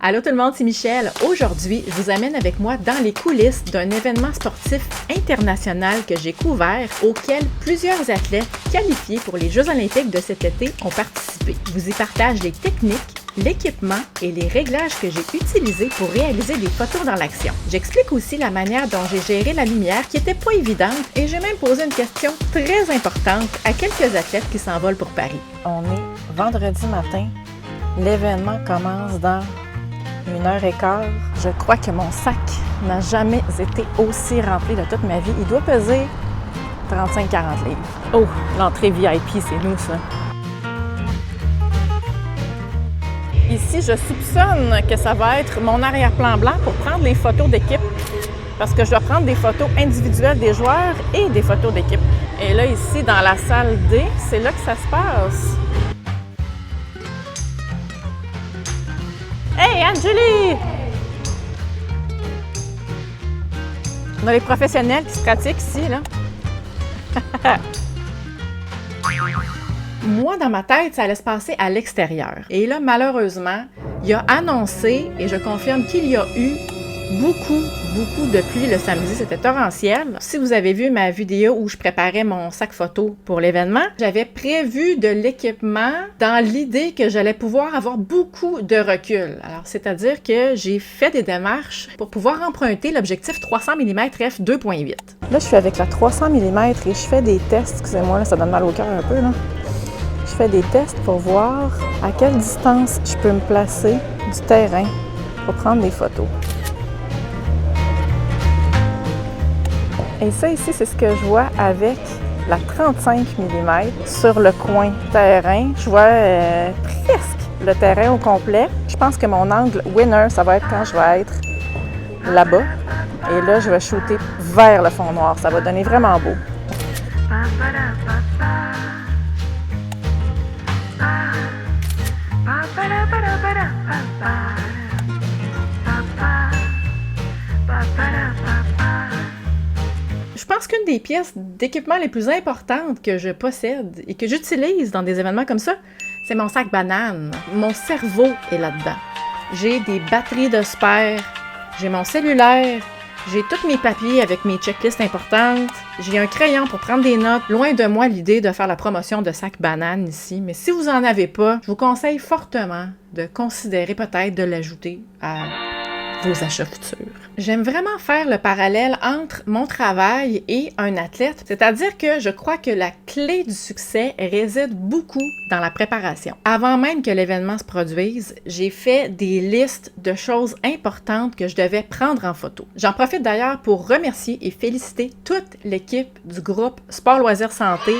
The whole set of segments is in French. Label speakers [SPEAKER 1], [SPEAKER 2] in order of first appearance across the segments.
[SPEAKER 1] Allô tout le monde, c'est Michel. Aujourd'hui, je vous amène avec moi dans les coulisses d'un événement sportif international que j'ai couvert, auquel plusieurs athlètes qualifiés pour les Jeux olympiques de cet été ont participé. Je vous y partage les techniques, l'équipement et les réglages que j'ai utilisés pour réaliser des photos dans l'action. J'explique aussi la manière dont j'ai géré la lumière qui n'était pas évidente et j'ai même posé une question très importante à quelques athlètes qui s'envolent pour Paris. On est vendredi matin. L'événement commence dans 1h15. Je crois que mon sac n'a jamais été aussi rempli de toute ma vie. Il doit peser 35-40 livres. Oh, l'entrée VIP, c'est nous, ça. Ici, je soupçonne que ça va être mon arrière-plan blanc pour prendre les photos d'équipe. Parce que je dois prendre des photos individuelles des joueurs et des photos d'équipe. Et là, ici, dans la salle D, c'est là que ça se passe. Hey, Angélie! On a les professionnels qui se pratiquent ici, là. Moi, dans ma tête, ça allait se passer à l'extérieur. Et là, malheureusement, il a annoncé, et je confirme qu'il y a eu beaucoup de pluie le samedi, c'était torrentiel. Si vous avez vu ma vidéo où je préparais mon sac photo pour l'événement, j'avais prévu de l'équipement dans l'idée que j'allais pouvoir avoir beaucoup de recul. Alors, c'est-à-dire que j'ai fait des démarches pour pouvoir emprunter l'objectif 300 mm f 2.8. Là, je suis avec la 300 mm et je fais des tests. Excusez-moi, là, ça donne mal au cœur un peu, là. Je fais des tests pour voir à quelle distance je peux me placer du terrain pour prendre des photos. Et ça ici, c'est ce que je vois avec la 35 mm sur le coin terrain. Je vois presque le terrain au complet. Je pense que mon angle winner, ça va être quand je vais être là-bas. Et là, je vais shooter vers le fond noir. Ça va donner vraiment beau. Je pense qu'une des pièces d'équipement les plus importantes que je possède et que j'utilise dans des événements comme ça, c'est mon sac banane. Mon cerveau est là-dedans. J'ai des batteries de spare, j'ai mon cellulaire, j'ai tous mes papiers avec mes checklists importantes, j'ai un crayon pour prendre des notes. Loin de moi l'idée de faire la promotion de sac banane ici, mais si vous n'en avez pas, je vous conseille fortement de considérer peut-être de l'ajouter à vos achats futurs. J'aime vraiment faire le parallèle entre mon travail et un athlète, c'est-à-dire que je crois que la clé du succès réside beaucoup dans la préparation. Avant même que l'événement se produise, j'ai fait des listes de choses importantes que je devais prendre en photo. J'en profite d'ailleurs pour remercier et féliciter toute l'équipe du groupe Sport Loisirs Santé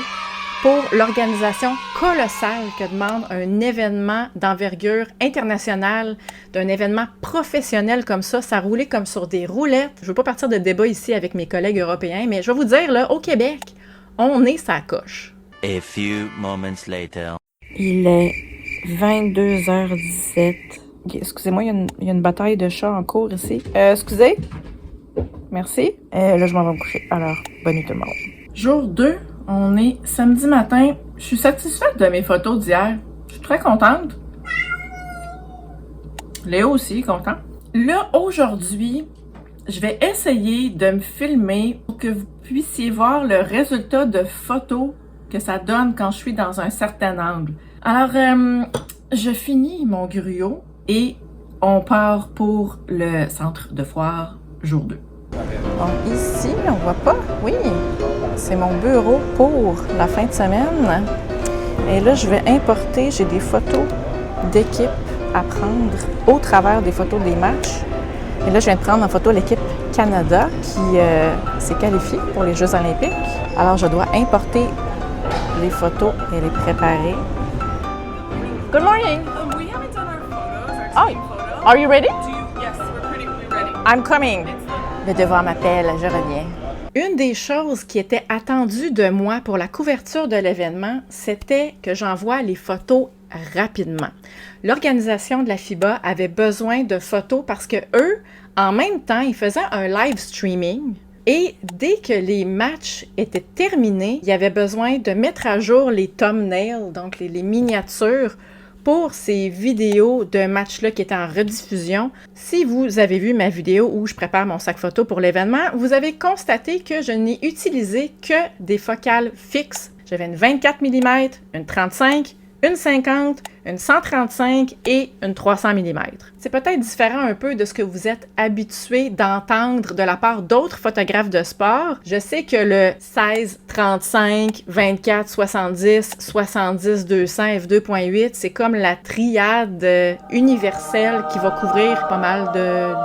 [SPEAKER 1] pour l'organisation colossale que demande un événement d'envergure internationale, d'un événement professionnel comme ça roulait comme sur des roulettes. Je ne veux pas partir de débat ici avec mes collègues européens, mais je vais vous dire, là, au Québec, on est sa coche.
[SPEAKER 2] A few moments later.
[SPEAKER 1] Il est 22h17. Excusez-moi, il y a une bataille de chats en cours ici. Excusez. Merci. Là, je m'en vais me coucher. Alors, bonne nuit tout le monde. Jour 2. On est samedi matin. Je suis satisfaite de mes photos d'hier. Je suis très contente. Léo aussi est content. Là, aujourd'hui, je vais essayer de me filmer pour que vous puissiez voir le résultat de photos que ça donne quand je suis dans un certain angle. Alors, je finis mon gruau et on part pour le centre de foire jour 2. Bon, ici, on voit pas. Oui, c'est mon bureau pour la fin de semaine. Et là, je vais importer, j'ai des photos d'équipe à prendre au travers des photos des matchs. Et là, je viens de prendre en photo l'équipe Canada qui s'est qualifiée pour les Jeux olympiques. Alors, je dois importer les photos et les préparer. Good morning!
[SPEAKER 3] We haven't done our photos,
[SPEAKER 1] Oh,
[SPEAKER 3] team photos.
[SPEAKER 1] are you ready?
[SPEAKER 3] Yes, we're pretty ready.
[SPEAKER 1] I'm coming! Le devoir m'appelle, je reviens. Une des choses qui était attendue de moi pour la couverture de l'événement, c'était que j'envoie les photos rapidement. L'organisation de la FIBA avait besoin de photos parce que eux, en même temps, ils faisaient un live streaming et dès que les matchs étaient terminés, il y avait besoin de mettre à jour les thumbnails, donc les miniatures, pour ces vidéos d'un match-là qui était en rediffusion. Si vous avez vu ma vidéo où je prépare mon sac photo pour l'événement, vous avez constaté que je n'ai utilisé que des focales fixes. J'avais une 24 mm, une 35, une 50, une 135 et une 300 mm. C'est peut-être différent un peu de ce que vous êtes habitué d'entendre de la part d'autres photographes de sport. Je sais que le 16, 35, 24, 70, 70, 200, f2.8, c'est comme la triade universelle qui va couvrir pas mal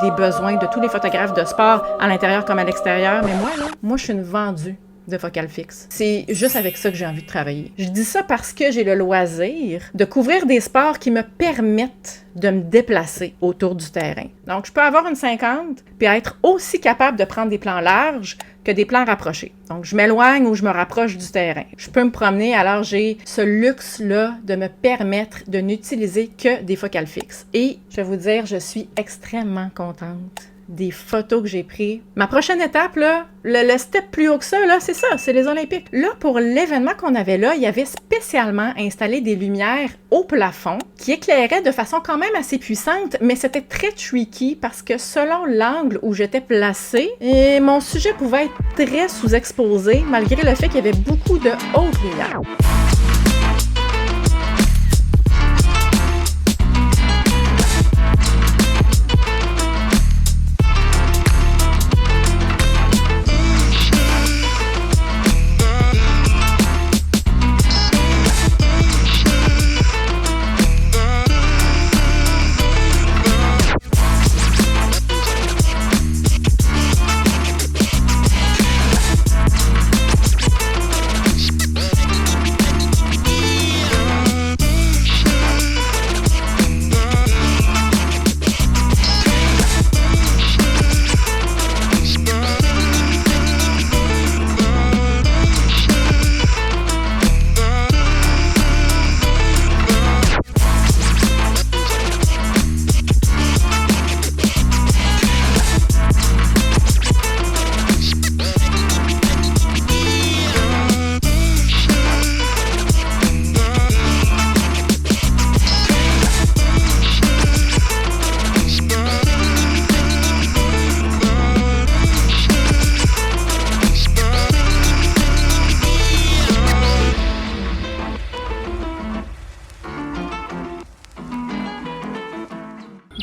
[SPEAKER 1] des besoins de tous les photographes de sport, à l'intérieur comme à l'extérieur. Mais moi, je suis une vendue de focale fixe. C'est juste avec ça que j'ai envie de travailler. Je dis ça parce que j'ai le loisir de couvrir des sports qui me permettent de me déplacer autour du terrain. Donc, je peux avoir une 50 puis être aussi capable de prendre des plans larges que des plans rapprochés. Donc, je m'éloigne ou je me rapproche du terrain. Je peux me promener, alors j'ai ce luxe-là de me permettre de n'utiliser que des focales fixes. Et je vais vous dire, je suis extrêmement contente des photos que j'ai prises. Ma prochaine étape, là, le step plus haut que ça, là, c'est ça, c'est les Olympiques. Là, pour l'événement qu'on avait là, il y avait spécialement installé des lumières au plafond qui éclairaient de façon quand même assez puissante, mais c'était très tricky parce que selon l'angle où j'étais placée, mon sujet pouvait être très sous-exposé malgré le fait qu'il y avait beaucoup de hautes lumières.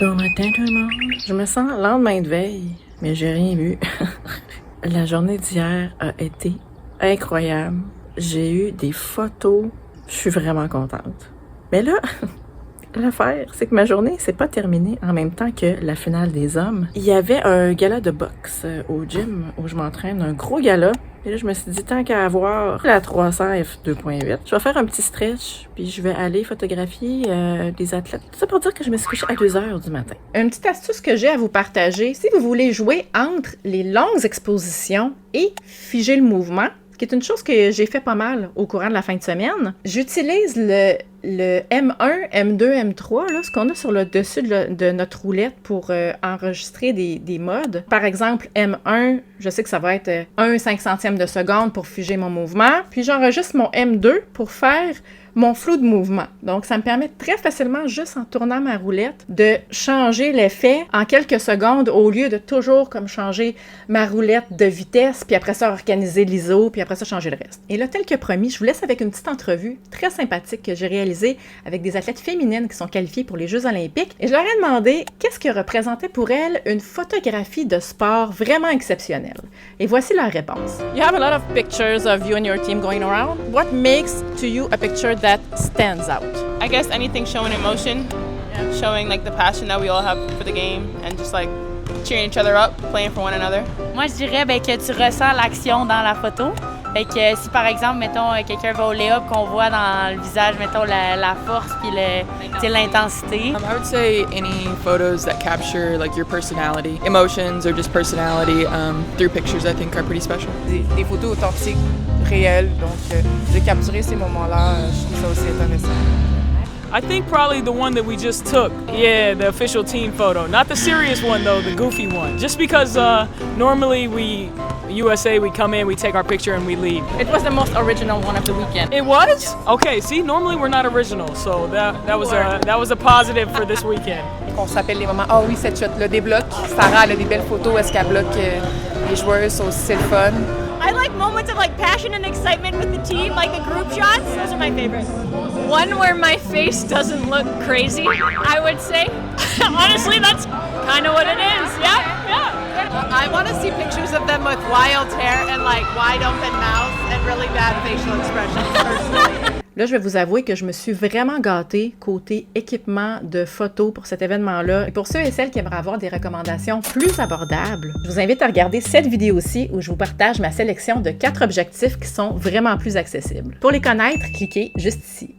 [SPEAKER 1] Bon matin tout le monde. Je me sens lendemain de veille, mais j'ai rien vu. La journée d'hier a été incroyable. J'ai eu des photos. Je suis vraiment contente. Mais là, l'affaire, c'est que ma journée s'est pas terminée en même temps que la finale des hommes. Il y avait un gala de boxe au gym où je m'entraîne, un gros gala. Et là, je me suis dit, tant qu'à avoir la 300 f2.8, je vais faire un petit stretch, puis je vais aller photographier des athlètes. Tout ça pour dire que je me suis couchée à 2h du matin. Une petite astuce que j'ai à vous partager, si vous voulez jouer entre les longues expositions et figer le mouvement, qui est une chose que j'ai fait pas mal au courant de la fin de semaine, j'utilise le M1, M2, M3, là, ce qu'on a sur le dessus de notre roulette pour enregistrer des modes. Par exemple, M1, je sais que ça va être 1/500 de seconde pour figer mon mouvement, puis j'enregistre mon M2 pour faire mon flou de mouvement. Donc, ça me permet très facilement, juste en tournant ma roulette, de changer l'effet en quelques secondes au lieu de toujours comme changer ma roulette de vitesse, puis après ça, organiser l'ISO, puis après ça, changer le reste. Et là, tel que promis, je vous laisse avec une petite entrevue très sympathique que j'ai réalisée avec des athlètes féminines qui sont qualifiées pour les Jeux olympiques. Et je leur ai demandé qu'est-ce que représentait pour elles une photographie de sport vraiment exceptionnelle. Et voici leur réponse. You have a lot of pictures of you and your team going around. What makes to you a picture that stands out?
[SPEAKER 3] I guess anything showing emotion, showing like the passion that we all have for the game, and just like cheering each other up, playing for one another.
[SPEAKER 4] Moi, je dirais que tu ressens l'action dans la photo. Fait que si par exemple, mettons, quelqu'un va au lay-up, qu'on voit dans le visage, mettons, la force puis l'intensité.
[SPEAKER 5] I would say any photos that capture like your personality, emotions or just personality through pictures, I think are pretty special.
[SPEAKER 6] Des photos authentiques, réelles, donc de capturer ces moments-là, je trouve ça aussi intéressant. I think probably the one that we just took. Yeah, the official team photo. Not the serious one though, the goofy one. Just because normally USA, we come in, we take our picture and we leave.
[SPEAKER 4] It was the most original one of the weekend.
[SPEAKER 6] It was? Okay, see, normally we're not original, so that was a positive for this weekend.
[SPEAKER 7] On se rappelle les moments. Ah oui, cette shot-là débloque. Sarah, elle a des belles photos où est-ce qu'elle bloque les joueuses, ça aussi c'est le fun.
[SPEAKER 8] I like moments of like passion and excitement with the team, like the group shots. Those are my favorite. One where my face doesn't look crazy, I would say. Honestly, that's kind of what it is. Yeah.
[SPEAKER 9] I want to see pictures of them with wild hair and like wide open mouths and really bad facial expressions personally.
[SPEAKER 1] Là, je vais vous avouer que je me suis vraiment gâtée côté équipement de photos pour cet événement-là. Et pour ceux et celles qui aimeraient avoir des recommandations plus abordables, je vous invite à regarder cette vidéo-ci où je vous partage ma sélection de 4 objectifs qui sont vraiment plus accessibles. Pour les connaître, cliquez juste ici.